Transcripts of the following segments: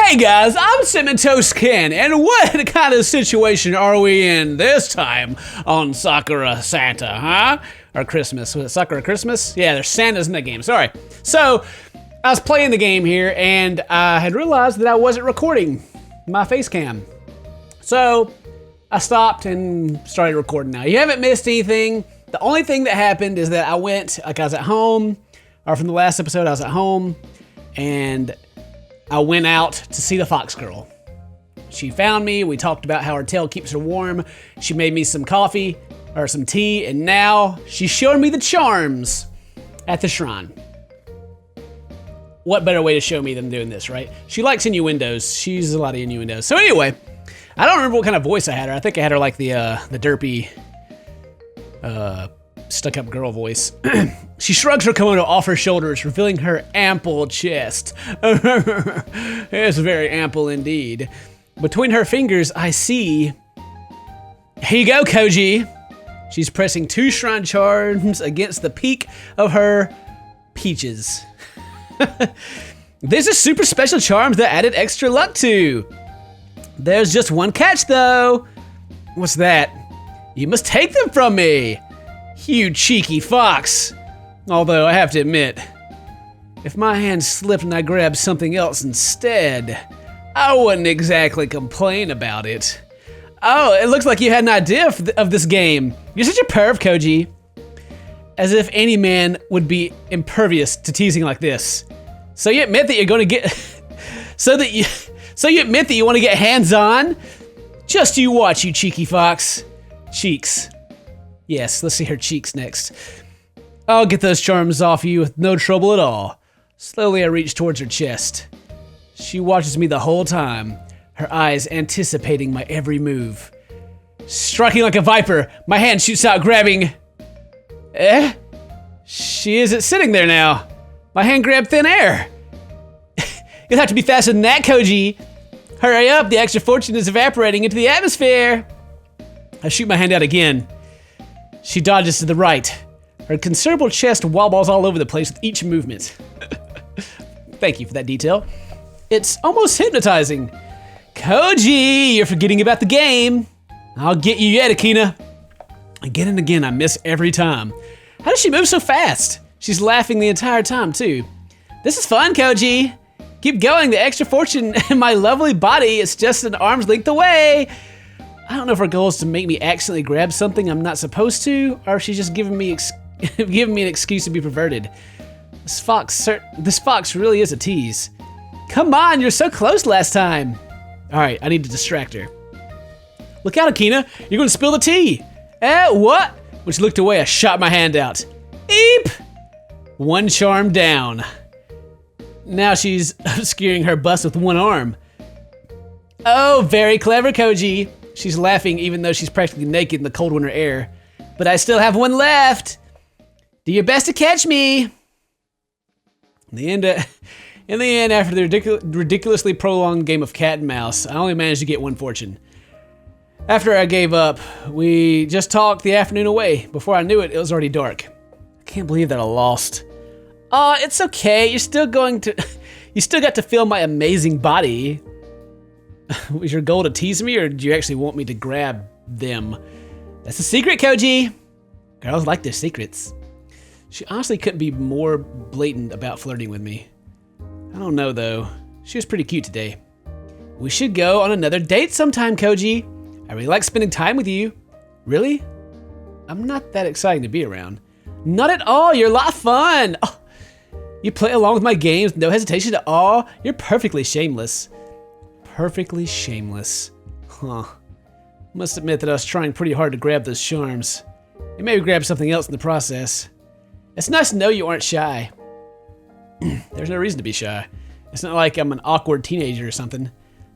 Hey guys, I'm CinnamonToastKen, and what kind of situation are we in this time on Sakura Santa, huh? Or Christmas, was it Sakura Christmas? Yeah, there's Santas in the game, sorry. So, I was playing the game here, and I had realized that I wasn't recording my face cam. So, I stopped and started recording now. You haven't missed anything. The only thing that happened is that I was at home, or from the last episode, I was at home, and I went out to see the fox girl. She found me, we talked about how her tail keeps her warm, she made me some coffee, or some tea, and now she's showing me the charms at the shrine. What better way to show me than doing this, right? She likes innuendos, she uses a lot of innuendos. So anyway, I don't remember what kind of voice I had her. I think I had her like the derpy, stuck-up girl voice. She shrugs her kimono off her shoulders, revealing her ample chest. It's very ample indeed. Between her fingers, I see... Here you go, Koji. She's pressing 2 shrine charms against the peak of her peaches. These are super special charms that added extra luck to. There's just one catch, though. What's that? You must take them from me. You cheeky fox. Although, I have to admit, if my hand slipped and I grabbed something else instead, I wouldn't exactly complain about it. Oh, it looks like you had an idea of this game. You're such a perv, Koji. As if any man would be impervious to teasing like this. So you admit that you're going to get... So you admit that you want to get hands-on? Just you watch, you cheeky fox. Cheeks. Yes, let's see her cheeks next. I'll get those charms off you with no trouble at all. Slowly I reach towards her chest. She watches me the whole time, her eyes anticipating my every move. Striking like a viper, my hand shoots out grabbing... She isn't sitting there now. My hand grabbed thin air. You'll have to be faster than that, Koji. Hurry up, the extra fortune is evaporating into the atmosphere. I shoot my hand out again. She dodges to the right. Her considerable chest wobbles all over the place with each movement. Thank you for that detail. It's almost hypnotizing. Koji, you're forgetting about the game. I'll get you yet, Akina. Again and again, I miss every time. How does she move so fast? She's laughing the entire time, too. This is fun, Koji. Keep going, the extra fortune in my lovely body is just an arm's length away. I don't know if her goal is to make me accidentally grab something I'm not supposed to, or if she's just giving me an excuse to be perverted. This fox really is a tease. Come on, you're so close last time. All right, I need to distract her. Look out, Akina, you're gonna spill the tea. What? When she looked away, I shot my hand out. Eep! 1 charm down. Now she's obscuring her bust with 1 arm. Oh, very clever, Koji. She's laughing even though she's practically naked in the cold winter air. But I still have 1 left. Do your best to catch me. In the end, after the ridiculously prolonged game of cat and mouse, I only managed to get 1 fortune. After I gave up, we just talked the afternoon away. Before I knew it, it was already dark. I can't believe that I lost. It's okay. You still got to feel my amazing body. Was your goal to tease me, or do you actually want me to grab them? That's a secret, Koji. Girls like their secrets. She honestly couldn't be more blatant about flirting with me. I don't know, though. She was pretty cute today. We should go on another date sometime, Koji. I really like spending time with you. Really? I'm not that exciting to be around. Not at all. You're a lot of fun. Oh, you play along with my games, no hesitation at all. You're perfectly shameless. Perfectly shameless. Huh. Must admit that I was trying pretty hard to grab those charms. And maybe grab something else in the process. It's nice to know you aren't shy. There's no reason to be shy. It's not like I'm an awkward teenager or something.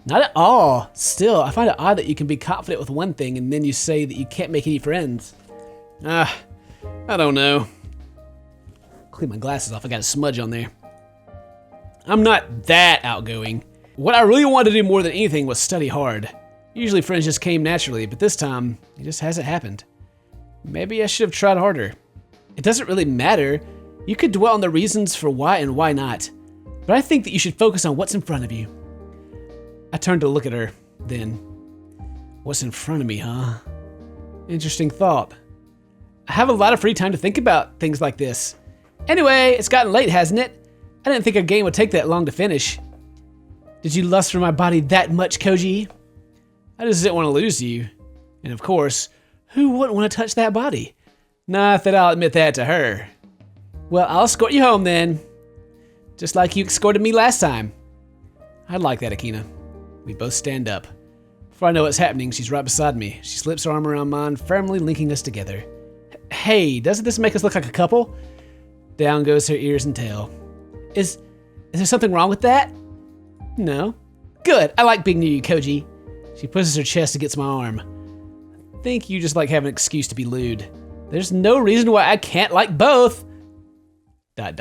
Not at all. Still, I find it odd that you can be confident with one thing and then you say that you can't make any friends. I don't know. Clean my glasses off, I got a smudge on there. I'm not that outgoing. What I really wanted to do more than anything was study hard. Usually friends just came naturally, but this time, it just hasn't happened. Maybe I should have tried harder. It doesn't really matter. You could dwell on the reasons for why and why not. But I think that you should focus on what's in front of you. I turned to look at her, then. What's in front of me, huh? Interesting thought. I have a lot of free time to think about things like this. Anyway, it's gotten late, hasn't it? I didn't think our game would take that long to finish. Did you lust for my body that much, Koji? I just didn't want to lose you. And of course, who wouldn't want to touch that body? Not that I'll admit that to her. Well, I'll escort you home then. Just like you escorted me last time. I'd like that, Akina. We both stand up. Before I know what's happening, she's right beside me. She slips her arm around mine, firmly linking us together. Hey, doesn't this make us look like a couple? Down goes her ears and tail. Is there something wrong with that? No. Good, I like being near you, Koji. She pushes her chest against my arm. I think you just like having an excuse to be lewd. There's no reason why I can't like both. ... In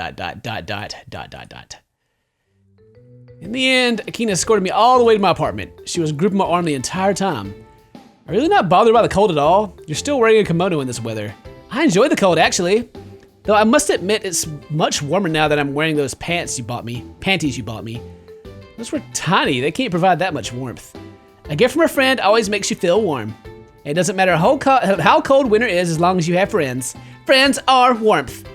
the end, Akina escorted me all the way to my apartment. She was gripping my arm the entire time. I'm really not bothered by the cold at all. You're still wearing a kimono in this weather. I enjoy the cold, actually. Though I must admit it's much warmer now that I'm wearing those panties you bought me. Those were tiny, they can't provide that much warmth. A gift from a friend always makes you feel warm. It doesn't matter how cold winter is as long as you have friends. Friends are warmth.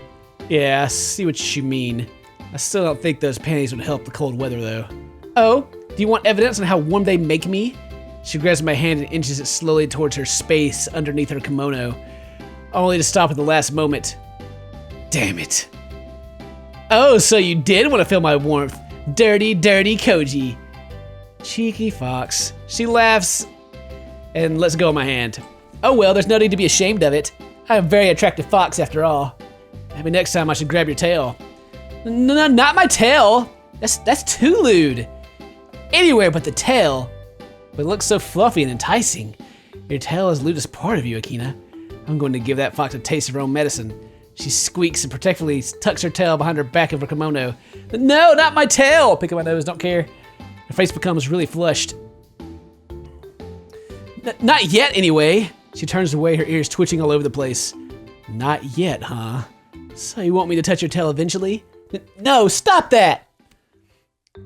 Yeah, I see what you mean. I still don't think those panties would help the cold weather though. Oh, do you want evidence on how warm they make me? She grabs my hand and inches it slowly towards her space underneath her kimono, only to stop at the last moment. Damn it. Oh, so you did want to feel my warmth. Dirty, dirty Koji. Cheeky fox. She laughs and lets go of my hand. Oh well, there's no need to be ashamed of it. I'm a very attractive fox after all. Maybe next time I should grab your tail. No, not my tail. That's too lewd. Anywhere but the tail. But it looks so fluffy and enticing. Your tail is the lewdest part of you, Akina. I'm going to give that fox a taste of her own medicine. She squeaks and protectively tucks her tail behind her back of her kimono. No, not my tail! Pick up my nose, don't care. Her face becomes really flushed. Not yet, anyway. She turns away, her ears twitching all over the place. Not yet, huh? So you want me to touch your tail eventually? No, stop that!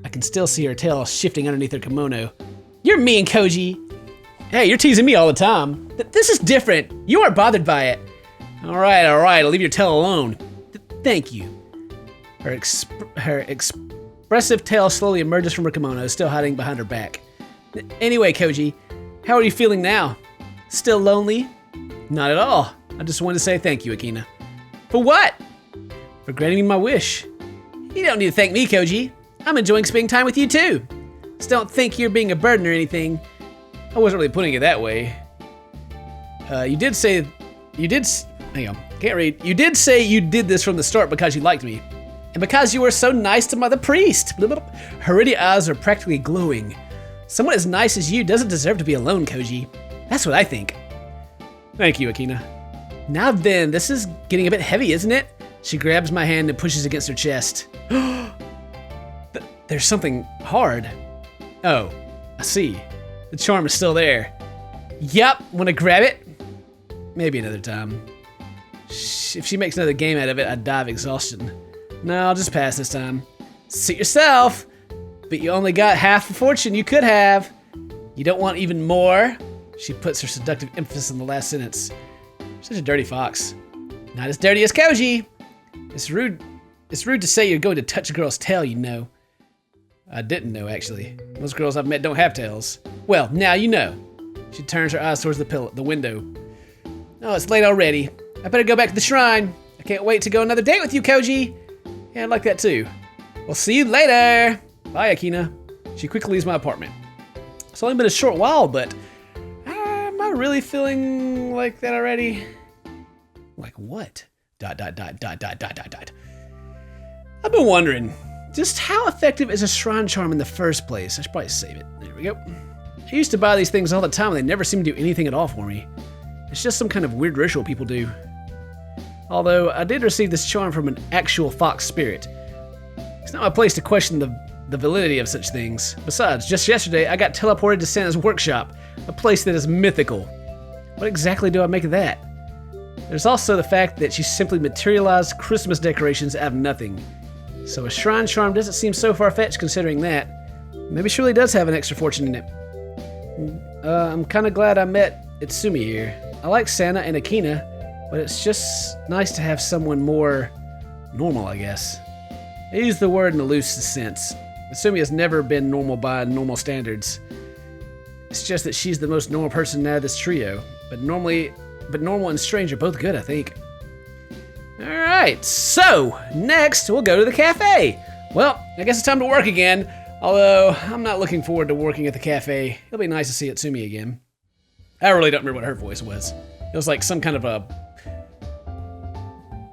I can still see her tail shifting underneath her kimono. You're mean, Koji. Hey, you're teasing me all the time. This is different. You aren't bothered by it. All right, I'll leave your tail alone. Thank you. Her expressive tail slowly emerges from her kimono, still hiding behind her back. Anyway, Koji, how are you feeling now? Still lonely? Not at all. I just wanted to say thank you, Akina. For what? For granting me my wish. You don't need to thank me, Koji. I'm enjoying spending time with you too. Just don't think you're being a burden or anything. I wasn't really putting it that way. You did say you did this from the start because you liked me. And because you were so nice to the priest. Her ruddy eyes are practically glowing. Someone as nice as you doesn't deserve to be alone, Koji. That's what I think. Thank you, Akina. Now then, this is getting a bit heavy, isn't it? She grabs my hand and pushes against her chest. There's something hard. Oh, I see. The charm is still there. Yup, wanna grab it? Maybe another time. If she makes another game out of it, I'd die of exhaustion. No, I'll just pass this time. Suit yourself, but you only got half the fortune you could have. You don't want even more? She puts her seductive emphasis on the last sentence. Such a dirty fox. Not as dirty as Koji. It's rude to say you're going to touch a girl's tail, you know. I didn't know, actually. Most girls I've met don't have tails. Well, now you know. She turns her eyes towards the window. Oh, it's late already. I better go back to the shrine. I can't wait to go another date with you, Koji. Yeah, I'd like that too. We'll see you later. Bye, Akina. She quickly leaves my apartment. It's only been a short while, but am I really feeling like that already? Like what? ... I've been wondering, just how effective is a shrine charm in the first place? I should probably save it. There we go. I used to buy these things all the time and they never seem to do anything at all for me. It's just some kind of weird ritual people do. Although I did receive this charm from an actual fox spirit. It's not my place to question the validity of such things. Besides, just yesterday I got teleported to Santa's workshop, a place that is mythical. What exactly do I make of that? There's also the fact that she simply materialized Christmas decorations out of nothing. So a shrine charm doesn't seem so far-fetched considering that. Maybe she really does have an extra fortune in it. I'm kind of glad I met Itsumi here. I like Sana and Akina, but it's just nice to have someone more normal, I guess. I use the word in a loose sense. Itsumi has never been normal by normal standards. It's just that she's the most normal person out of this trio. But normal and strange are both good, I think. Alright, so next we'll go to the cafe. Well, I guess it's time to work again. Although, I'm not looking forward to working at the cafe. It'll be nice to see Itsumi again. I really don't remember what her voice was. It was like some kind of a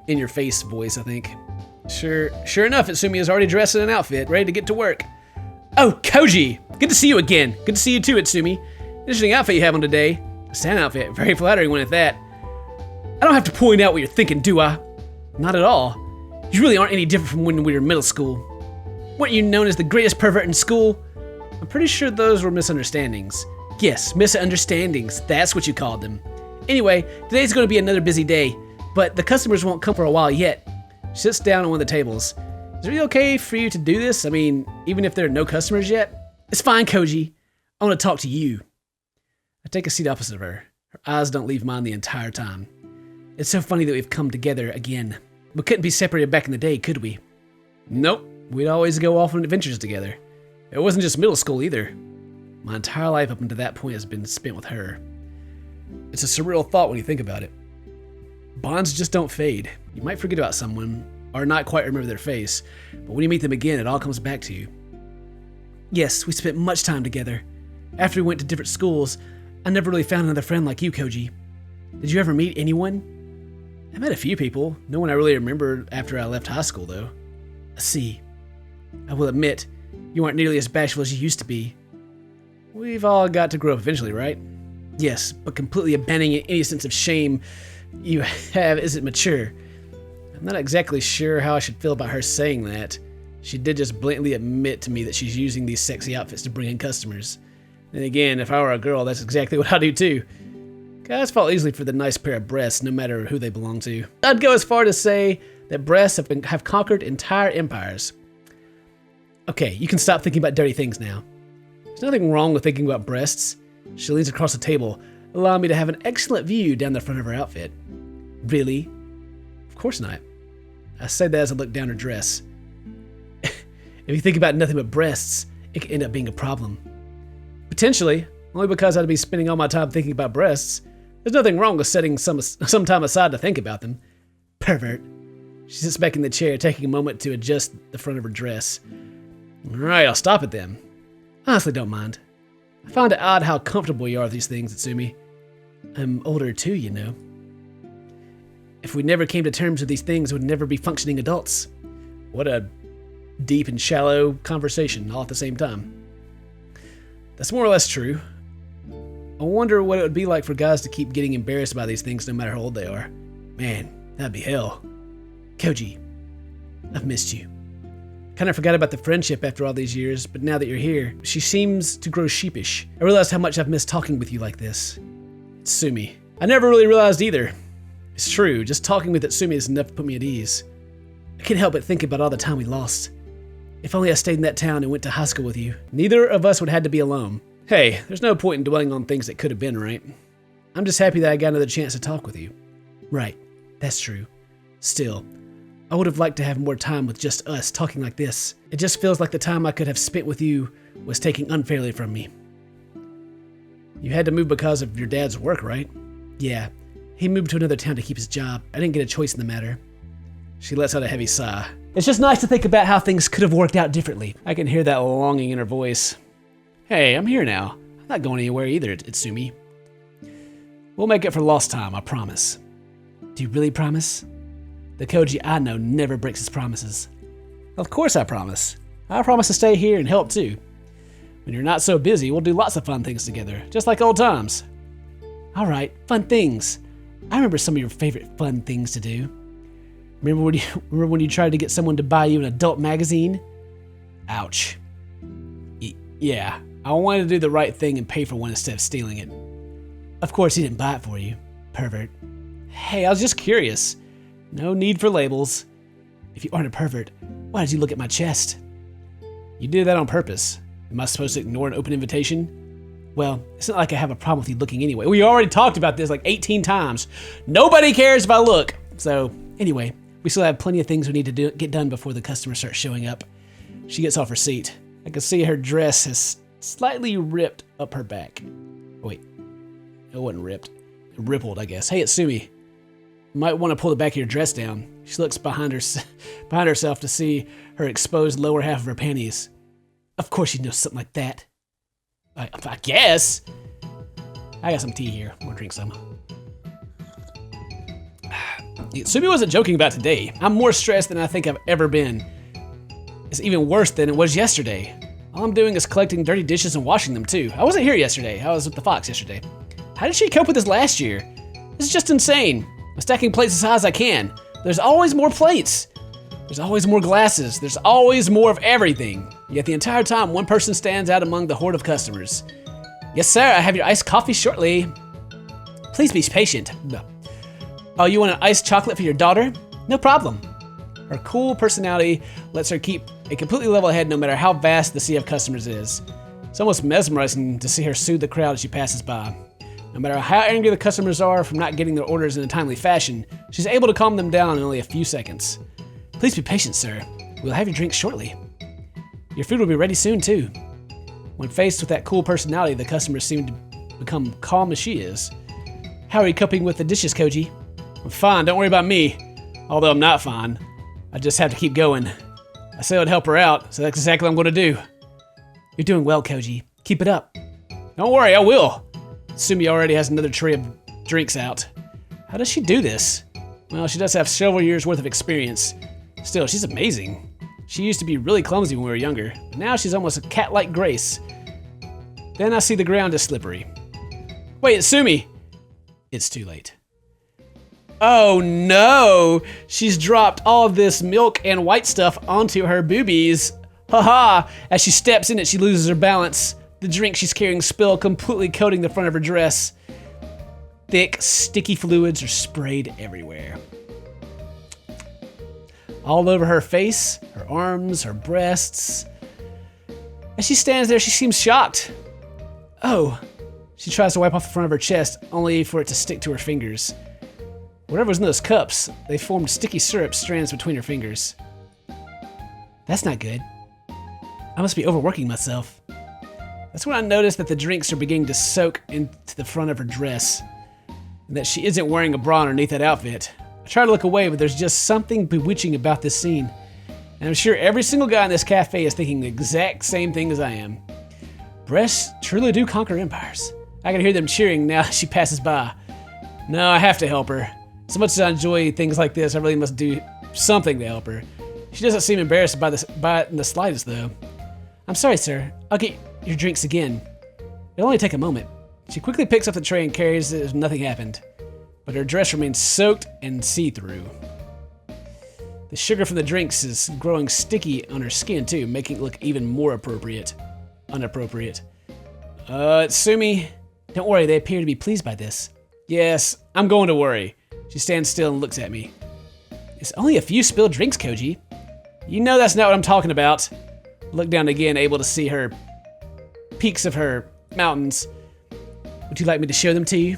in-your-face voice, I think. Sure enough, Itsumi is already dressed in an outfit, ready to get to work. Oh, Koji! Good to see you again. Good to see you too, Itsumi. Interesting outfit you have on today. A Santa outfit, very flattering one at that. I don't have to point out what you're thinking, do I? Not at all. You really aren't any different from when we were in middle school. Weren't you known as the greatest pervert in school? I'm pretty sure those were misunderstandings. Yes, misunderstandings. That's what you called them. Anyway, today's going to be another busy day, but the customers won't come for a while yet. She sits down on one of the tables. Is it really okay for you to do this? I mean, even if there are no customers yet? It's fine, Koji. I want to talk to you. I take a seat opposite of her. Her eyes don't leave mine the entire time. It's so funny that we've come together again. We couldn't be separated back in the day, could we? Nope. We'd always go off on adventures together. It wasn't just middle school either. My entire life up until that point has been spent with her. It's a surreal thought when you think about it. Bonds just don't fade. You might forget about someone, or not quite remember their face, but when you meet them again, it all comes back to you. Yes, we spent much time together. After we went to different schools, I never really found another friend like you, Koji. Did you ever meet anyone? I met a few people. No one I really remembered after I left high school, though. I see. I will admit, you aren't nearly as bashful as you used to be. We've all got to grow up eventually, right? Yes, but completely abandoning any sense of shame you have isn't mature. I'm not exactly sure how I should feel about her saying that. She did just blatantly admit to me that she's using these sexy outfits to bring in customers. And again, if I were a girl, that's exactly what I do too. Guys fall easily for the nice pair of breasts, no matter who they belong to. I'd go as far to say that breasts have conquered entire empires. Okay, you can stop thinking about dirty things now. There's nothing wrong with thinking about breasts. She leans across the table, allowing me to have an excellent view down the front of her outfit. Really? Of course not. I said that as I looked down her dress. If you think about nothing but breasts, it could end up being a problem. Potentially, only because I'd be spending all my time thinking about breasts. There's nothing wrong with setting some time aside to think about them. Pervert. She sits back in the chair, taking a moment to adjust the front of her dress. Alright, I'll stop it then. Honestly, don't mind. I find it odd how comfortable you are with these things, Itsumi. I'm older too, you know. If we never came to terms with these things, we'd never be functioning adults. What a deep and shallow conversation all at the same time. That's more or less true. I wonder what it would be like for guys to keep getting embarrassed by these things no matter how old they are. Man, that'd be hell. Koji, I've missed you. Kinda forgot about the friendship after all these years, but now that you're here, she seems to grow sheepish. I realized how much I've missed talking with you like this. Itsumi. I never really realized either. It's true, just talking with Itsumi is enough to put me at ease. I can't help but think about all the time we lost. If only I stayed in that town and went to high school with you. Neither of us would have had to be alone. Hey, there's no point in dwelling on things that could have been, right? I'm just happy that I got another chance to talk with you. Right, that's true. Still, I would have liked to have more time with just us talking like this. It just feels like the time I could have spent with you was taken unfairly from me. You had to move because of your dad's work, right? Yeah, he moved to another town to keep his job. I didn't get a choice in the matter. She lets out a heavy sigh. It's just nice to think about how things could have worked out differently. I can hear that longing in her voice. Hey, I'm here now. I'm not going anywhere either, Itsumi. We'll make it for lost time, I promise. Do you really promise? The Koji I know never breaks his promises. Of course I promise. I promise to stay here and help too. When you're not so busy, we'll do lots of fun things together, just like old times. Alright, fun things. I remember some of your favorite fun things to do. Remember when you tried to get someone to buy you an adult magazine? Ouch. Yeah, I wanted to do the right thing and pay for one instead of stealing it. Of course he didn't buy it for you, pervert. Hey, I was just curious. No need for labels. If you aren't a pervert, why did you look at my chest? You did that on purpose. Am I supposed to ignore an open invitation? Well, it's not like I have a problem with you looking anyway. We already talked about this like 18 times. Nobody cares if I look. So anyway, we still have plenty of things we need to get done before the customers start showing up. She gets off her seat. I can see her dress has slightly ripped up her back. Wait, it wasn't ripped. It rippled, I guess. Hey, it's Sumi. You might want to pull the back of your dress down. She looks behind herself to see her exposed lower half of her panties. Of course you know something like that. I guess. I got some tea here. I'm gonna drink some. Sumi wasn't joking about today. I'm more stressed than I think I've ever been. It's even worse than it was yesterday. All I'm doing is collecting dirty dishes and washing them too. I wasn't here yesterday. I was with the Fox yesterday. How did she cope with this last year? This is just insane. I'm stacking plates as high as I can. There's always more plates. There's always more glasses. There's always more of everything. Yet the entire time, one person stands out among the horde of customers. Yes, sir, I have your iced coffee shortly. Please be patient. No. Oh, you want an iced chocolate for your daughter? No problem. Her cool personality lets her keep a completely level head no matter how vast the sea of customers is. It's almost mesmerizing to see her soothe the crowd as she passes by. No matter how angry the customers are from not getting their orders in a timely fashion, she's able to calm them down in only a few seconds. Please be patient, sir. We'll have your drink shortly. Your food will be ready soon, too. When faced with that cool personality, the customers seem to become calm as she is. How are you coping with the dishes, Koji? I'm fine, don't worry about me. Although I'm not fine. I just have to keep going. I said I'd help her out, so that's exactly what I'm going to do. You're doing well, Koji. Keep it up. Don't worry, I will. Sumi already has another tray of drinks out. How does she do this? Well, she does have several years worth of experience. Still, she's amazing. She used to be really clumsy when we were younger, but now she's almost a cat-like grace. Then I see the ground is slippery. Wait, it's Sumi! It's too late. Oh no! She's dropped all of this milk and white stuff onto her boobies. Haha! As she steps in it, she loses her balance. The drink she's carrying spill, completely coating the front of her dress. Thick, sticky fluids are sprayed everywhere. All over her face, her arms, her breasts. As she stands there, she seems shocked. Oh. She tries to wipe off the front of her chest, only for it to stick to her fingers. Whatever was in those cups, they formed sticky syrup strands between her fingers. That's not good. I must be overworking myself. That's when I noticed that the drinks are beginning to soak into the front of her dress, and that she isn't wearing a bra underneath that outfit. I try to look away, but there's just something bewitching about this scene. And I'm sure every single guy in this cafe is thinking the exact same thing as I am. Breasts truly do conquer empires. I can hear them cheering now as she passes by. No, I have to help her. So much as I enjoy things like this, I really must do something to help her. She doesn't seem embarrassed by it in the slightest, though. I'm sorry, sir. I'll get your drinks again. It'll only take a moment. She quickly picks up the tray and carries it as if nothing happened. But her dress remains soaked and see-through. The sugar from the drinks is growing sticky on her skin, too, making it look even more inappropriate. It's Sumi. Don't worry, they appear to be pleased by this. Yes, I'm going to worry. She stands still and looks at me. It's only a few spilled drinks, Koji. You know that's not what I'm talking about. Look down again, able to see her peaks of her mountains. Would you like me to show them to you?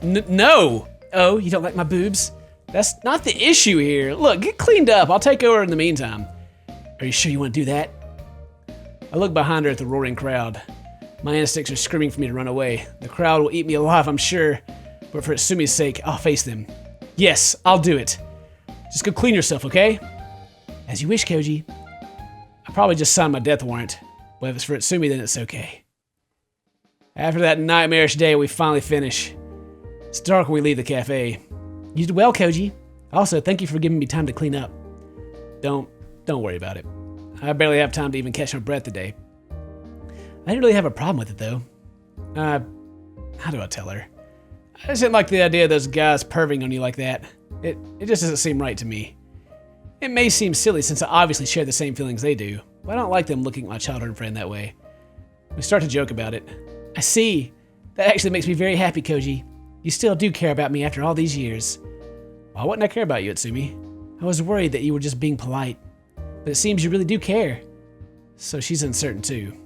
No! Oh, you don't like my boobs? That's not the issue here. Look, get cleaned up. I'll take over in the meantime. Are you sure you want to do that? I look behind her at the roaring crowd. My instincts are screaming for me to run away. The crowd will eat me alive, I'm sure. But for Sumi's sake, I'll face them. Yes, I'll do it. Just go clean yourself, okay? As you wish, Koji. I probably just signed my death warrant. But if it's for Sumi, then it's okay. After that nightmarish day, we finally finish. It's dark when we leave the cafe. You did well, Koji. Also, thank you for giving me time to clean up. Don't worry about it. I barely have time to even catch my breath today. I didn't really have a problem with it, though. How do I tell her? I just didn't like the idea of those guys perving on you like that. It just doesn't seem right to me. It may seem silly since I obviously share the same feelings they do, but I don't like them looking at my childhood friend that way. We start to joke about it. I see. That actually makes me very happy, Koji. You still do care about me after all these years. Why wouldn't I care about you, Itsumi? I was worried that you were just being polite, but it seems you really do care. So she's uncertain too.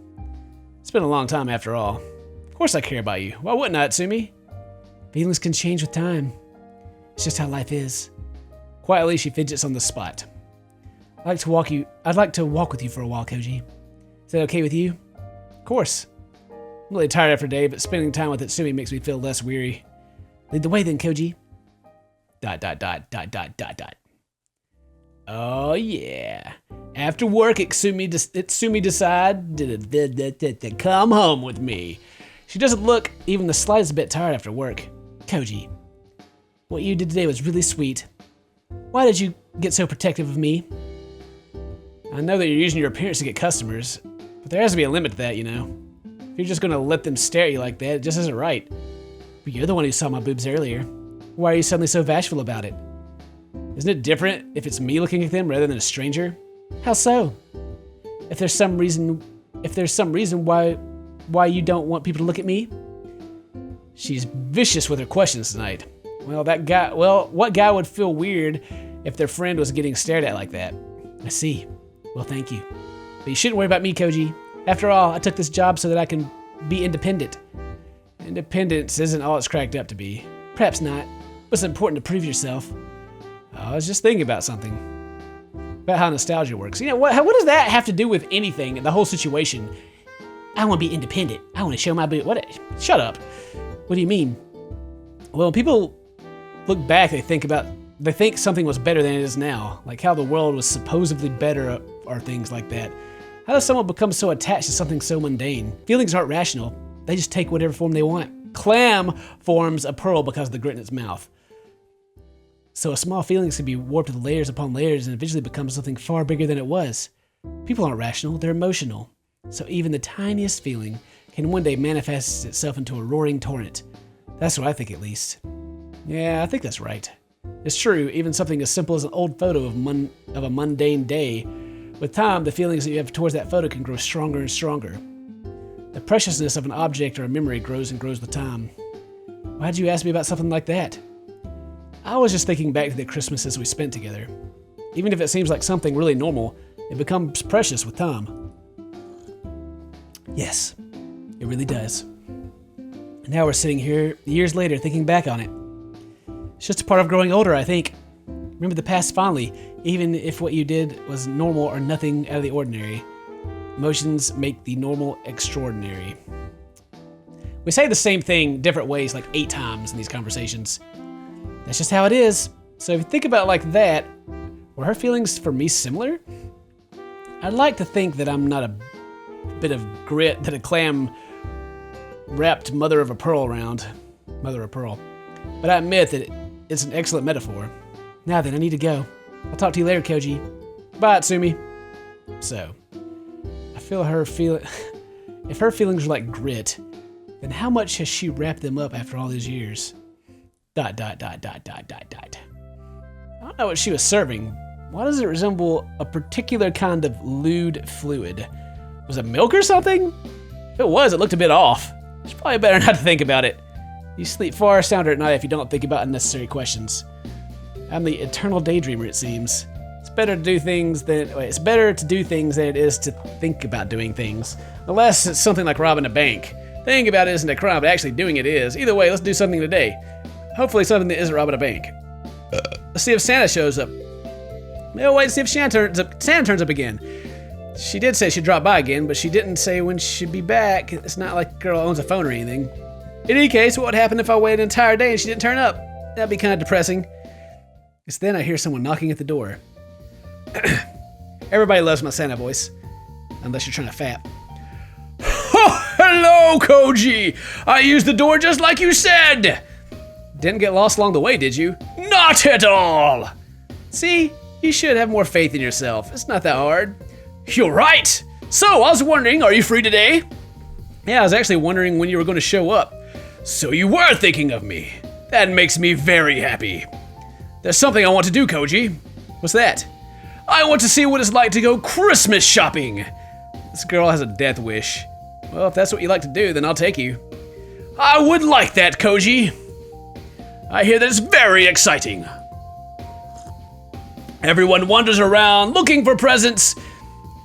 It's been a long time after all. Of course I care about you. Why wouldn't I, Tsumi? Feelings can change with time. It's just how life is. Quietly, she fidgets on the spot. I'd like to walk with you for a while, Koji. Is that okay with you? Of course. I'm really tired after a day, but spending time with Itsumi makes me feel less weary. Lead the way then, Koji. ... Oh yeah. After work, Itsumi decides to come home with me. She doesn't look even the slightest bit tired after work. Koji, what you did today was really sweet. Why did you get so protective of me? I know that you're using your appearance to get customers, but there has to be a limit to that, you know. If you're just gonna let them stare at you like that, it just isn't right. But you're the one who saw my boobs earlier. Why are you suddenly so bashful about it? Isn't it different if it's me looking at them rather than a stranger? How so? If there's some reason why you don't want people to look at me? She's vicious with her questions tonight. What guy would feel weird if their friend was getting stared at like that? I see. Well, thank you. But you shouldn't worry about me, Koji. After all, I took this job so that I can be independent. Independence isn't all it's cracked up to be. Perhaps not, but it's important to prove yourself. I was just thinking about something. About how nostalgia works. You know, what does that have to do with anything, the whole situation? I want to be independent. I want to show my boot. Shut up. What do you mean? Well, when people look back, they think something was better than it is now. Like how the world was supposedly better or things like that. How does someone become so attached to something so mundane? Feelings aren't rational. They just take whatever form they want. Clam forms a pearl because of the grit in its mouth. So a small feeling can be warped with layers upon layers and eventually become something far bigger than it was. People aren't rational, they're emotional. So even the tiniest feeling can one day manifest itself into a roaring torrent. That's what I think, at least. Yeah, I think that's right. It's true, even something as simple as an old photo of a mundane day. With time, the feelings that you have towards that photo can grow stronger and stronger. The preciousness of an object or a memory grows and grows with time. Why'd you ask me about something like that? I was just thinking back to the Christmases we spent together. Even if it seems like something really normal, it becomes precious with time. Yes, it really does. And now we're sitting here years later thinking back on it. It's just a part of growing older, I think. Remember the past fondly, even if what you did was normal or nothing out of the ordinary. Emotions make the normal extraordinary. We say the same thing different ways like 8 times in these conversations. That's just how it is. So if you think about it like that, were her feelings for me similar? I'd like to think that I'm not a bit of grit that a clam wrapped mother of pearl. But I admit that it's an excellent metaphor. Now then, I need to go. I'll talk to you later, Koji. Bye, Tsumi. So, if her feelings are like grit, then how much has she wrapped them up after all these years? ... I don't know what she was serving. Why does it resemble a particular kind of lewd fluid? Was it milk or something? If it was, it looked a bit off. It's probably better not to think about it. You sleep far sounder at night if you don't think about unnecessary questions. I'm the eternal daydreamer, it seems. It's better to do things than it is to think about doing things. Unless it's something like robbing a bank. Thinking about it isn't a crime, but actually doing it is. Either way, let's do something today. Hopefully something that isn't robbing a bank. Let's see if Santa shows up. We'll wait and see if Santa turns up again. She did say she'd drop by again, but she didn't say when she'd be back. It's not like a girl owns a phone or anything. In any case, what would happen if I waited an entire day and she didn't turn up? That'd be kind of depressing. It's then I hear someone knocking at the door. Everybody loves my Santa voice. Unless you're trying to fap. Oh, hello, Koji! I used the door just like you said! Didn't get lost along the way, did you? Not at all! See? You should have more faith in yourself. It's not that hard. You're right! So, I was wondering, are you free today? Yeah, I was actually wondering when you were going to show up. So you were thinking of me. That makes me very happy. There's something I want to do, Koji. What's that? I want to see what it's like to go Christmas shopping. This girl has a death wish. Well, if that's what you like to do, then I'll take you. I would like that, Koji. I hear that it's very exciting. Everyone wanders around looking for presents.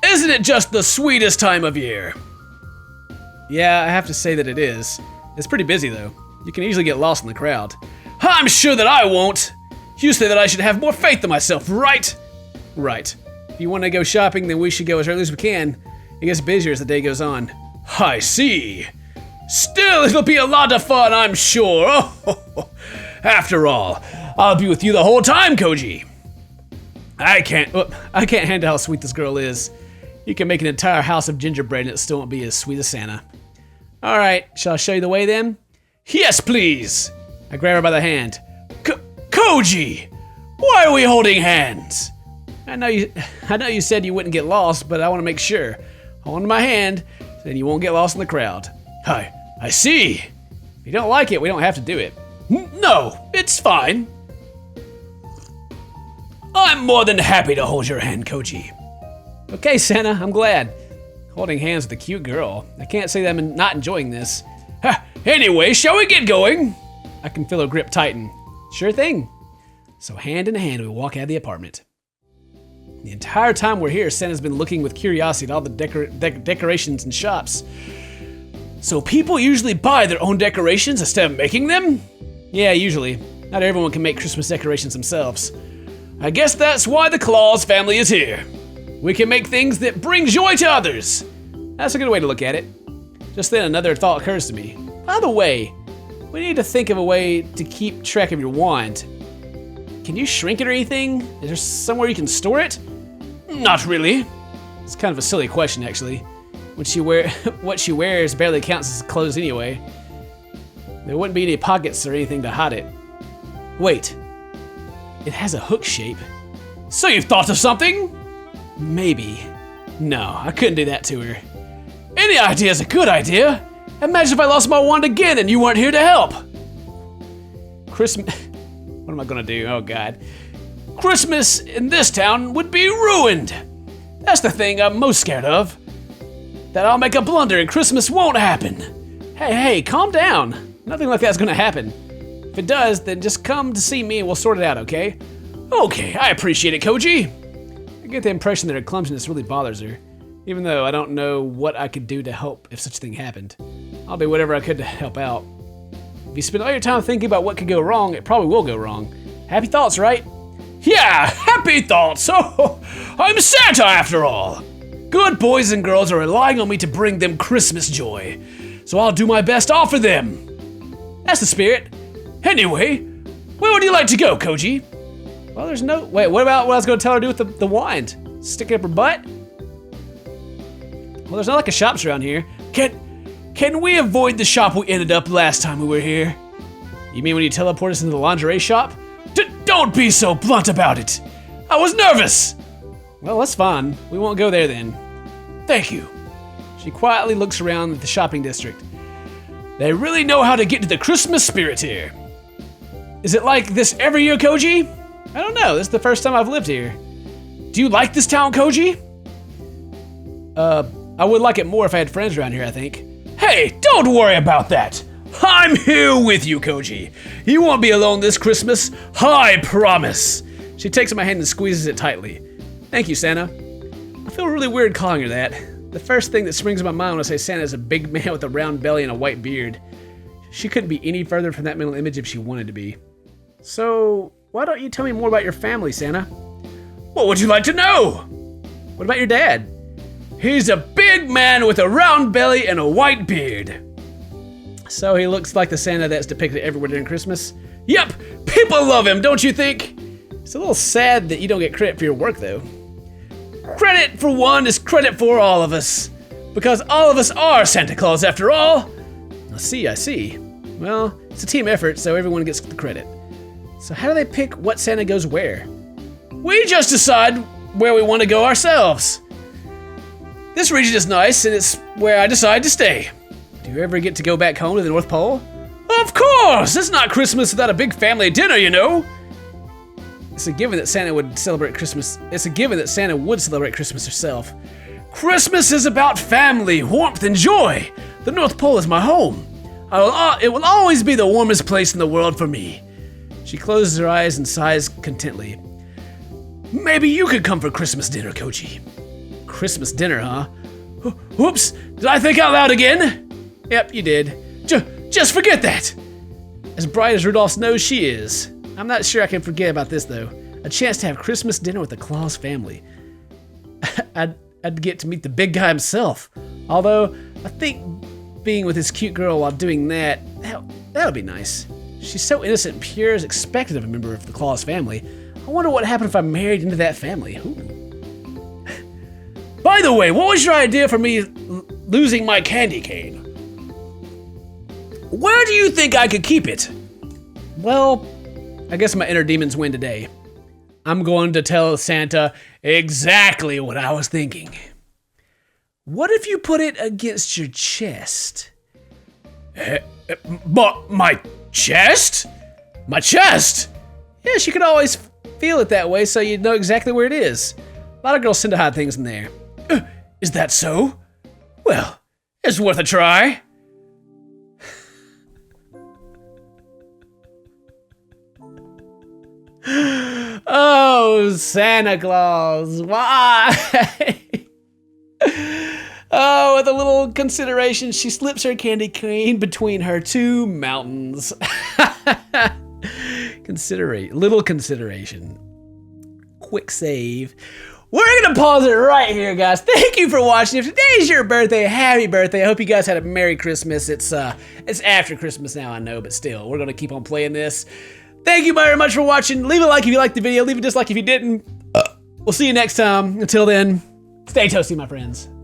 Isn't it just the sweetest time of year? Yeah, I have to say that it is. It's pretty busy though. You can easily get lost in the crowd. I'm sure that I won't. You say that I should have more faith in myself, right? Right. If you want to go shopping, then we should go as early as we can. It gets busier as the day goes on. I see. Still, it'll be a lot of fun, I'm sure. After all, I'll be with you the whole time, Koji. I can't handle how sweet this girl is. You can make an entire house of gingerbread and it still won't be as sweet as Santa. All right, shall I show you the way then? Yes, please. I grab her by the hand. Koji, why are we holding hands? I know you said you wouldn't get lost, but I want to make sure. Hold on to my hand, then you won't get lost in the crowd. I see. If you don't like it, we don't have to do it. No, it's fine. I'm more than happy to hold your hand, Koji. Okay, Santa, I'm glad. Holding hands with a cute girl. I can't say that I'm not enjoying this. Anyway, shall we get going? I can feel her grip tighten. Sure thing. So hand in hand, we walk out of the apartment. The entire time we're here, Santa's been looking with curiosity at all the decorations and shops. So people usually buy their own decorations instead of making them? Yeah, usually. Not everyone can make Christmas decorations themselves. I guess that's why the Claus family is here. We can make things that bring joy to others. That's a good way to look at it. Just then another thought occurs to me. By the way, we need to think of a way to keep track of your wand. Can you shrink it or anything? Is there somewhere you can store it? Not really. It's kind of a silly question, actually. What she wears barely counts as clothes anyway. There wouldn't be any pockets or anything to hide it. Wait, it has a hook shape. So you've thought of something? Maybe. No, I couldn't do that to her. Any idea is a good idea. Imagine if I lost my wand again and you weren't here to help. What am I gonna do? Oh God. Christmas in this town would be ruined. That's the thing I'm most scared of. That I'll make a blunder and Christmas won't happen. Hey, calm down. Nothing like that's gonna happen. If it does, then just come to see me and we'll sort it out, okay? Okay, I appreciate it, Koji. I get the impression that her clumsiness really bothers her, even though I don't know what I could do to help if such a thing happened. I'll do whatever I could to help out. If you spend all your time thinking about what could go wrong, it probably will go wrong. Happy thoughts, right? Yeah, happy thoughts. Oh, I'm Santa after all. Good boys and girls are relying on me to bring them Christmas joy, so I'll do my best to offer them. That's the spirit. Anyway, where would you like to go, Koji? Well, there's no... Wait, what about what I was going to tell her to do with the wand? Stick it up her butt? Well, there's not like a shops around here. Can we avoid the shop we ended up last time we were here? You mean when you teleport us into the lingerie shop? Don't be so blunt about it. I was nervous. Well, that's fine. We won't go there then. Thank you. She quietly looks around at the shopping district. They really know how to get to the Christmas spirit here. Is it like this every year, Koji? I don't know. This is the first time I've lived here. Do you like this town, Koji? I would like it more if I had friends around here, I think. Hey, don't worry about that. I'm here with you, Koji. You won't be alone this Christmas. I promise. She takes my hand and squeezes it tightly. Thank you, Santa. I feel really weird calling her that. The first thing that springs to my mind when I say Santa is a big man with a round belly and a white beard. She couldn't be any further from that mental image if she wanted to be. So, why don't you tell me more about your family, Santa? What would you like to know? What about your dad? He's a big man with a round belly and a white beard. So he looks like the Santa that's depicted everywhere during Christmas? Yep, people love him, don't you think? It's a little sad that you don't get credit for your work, though. Credit for one is credit for all of us. Because all of us are Santa Claus, after all. I see. Well, it's a team effort, so everyone gets the credit. So how do they pick what Santa goes where? We just decide where we want to go ourselves. This region is nice, and it's where I decide to stay. Do you ever get to go back home to the North Pole? Of course! It's not Christmas without a big family dinner, you know. It's a given that Santa would celebrate Christmas. It's a given that Santa would celebrate Christmas herself. Christmas is about family, warmth, and joy. The North Pole is my home. It will always be the warmest place in the world for me. She closes her eyes and sighs contently. Maybe you could come for Christmas dinner, Koji. Christmas dinner, huh? Whoops, did I think out loud again? Yep, you did. Just forget that! As bright as Rudolph's nose she is. I'm not sure I can forget about this, though. A chance to have Christmas dinner with the Claus family. I'd get to meet the big guy himself. Although, I think being with this cute girl while doing that'll be nice. She's so innocent and pure as expected of a member of the Claus family. I wonder what happened if I married into that family. Ooh. By the way, what was your idea for me losing my candy cane? Where do you think I could keep it? Well, I guess my inner demons win today. I'm going to tell Santa exactly what I was thinking. What if you put it against your chest? My chest? My chest? Yes, you can always feel it that way so you know exactly where it is. A lot of girls tend to hide things in there. Is that so? Well, it's worth a try. Oh, Santa Claus, why? Oh, with a little consideration, she slips her candy cane between her two mountains. Little consideration. Quick save. We're gonna pause it right here, guys. Thank you for watching. If today's your birthday, happy birthday. I hope you guys had a Merry Christmas. It's after Christmas now, I know, but still, we're gonna keep on playing this. Thank you very much for watching. Leave a like if you liked the video. Leave a dislike if you didn't. We'll see you next time. Until then, stay toasty, my friends.